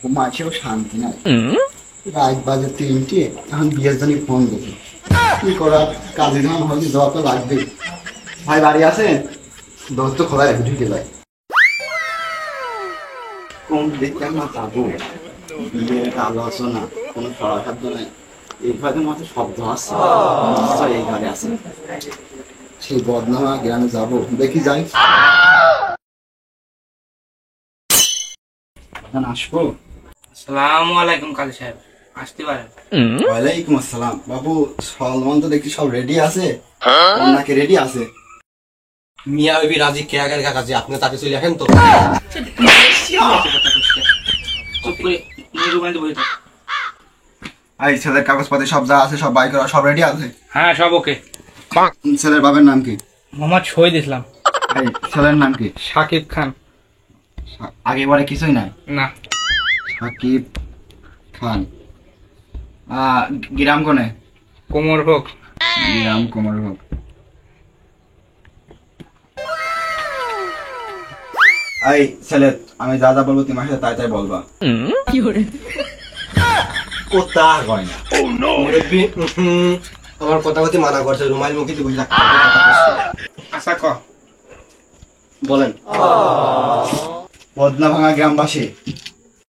ঘুমাইছেও শান্তি নাই। রাত বাজে 3টে, এখন বিয়ের জন্য ফোন দেখি কি করার, কাজে যখন হয়তো যাওয়া তো লাগবে। ভাই বাড়ি আছেন? দোস্ত তো খোলা রেখে ঢুকে যায়। কোন দেখতে আমরা যাবো? বিয়ের আলোচনা, কোনো সরাসাধ্য নাই। এই ঘরের মধ্যে শব্দ আসছে, নিশ্চয় এই ঘরে আছে। সেই বদনামা গ্রামে যাবো, দেখি যাই। আসবো। আসসালামু আলাইকুম কাজী সাহেব, আসতে পারেন। ওয়ালাইকুম আসসালাম। বাবু সলমান তো দেখি সব রেডি আছে, নাকি রেডি আছে? মিয়া বিবি রাজি কে আগের কাছে, আপনি তাকে চলে আসেন তো। চুপ করে নিজে দোকানে বসে থাক। এই ছেলের কাগজপাতি সব যা আছে সব বাই করা, সব রেডি আছে? হ্যাঁ সব ওকে। ছেলের বাবার নাম কি? মোহাম্মদ শহীদ ইসলাম। এই ছেলের নাম কি? শাকিব খান। আগে পরে কিছুই নাই? না। শাকিব খান। গ্রাম কোনে? কোমর ভোগ। গ্রাম কোমরভোগ। এই ছেলে, আমি যা যা বলবো তোমার সাথে তাই তাই বলবা। কোথা হয় না মুরব্বি, আমার কথা কথা মানা করছে, রুমাল মুখে বসে থাকতে। আচ্ছা ক। বলেন। বদনা ভাঙা গ্রামবাসী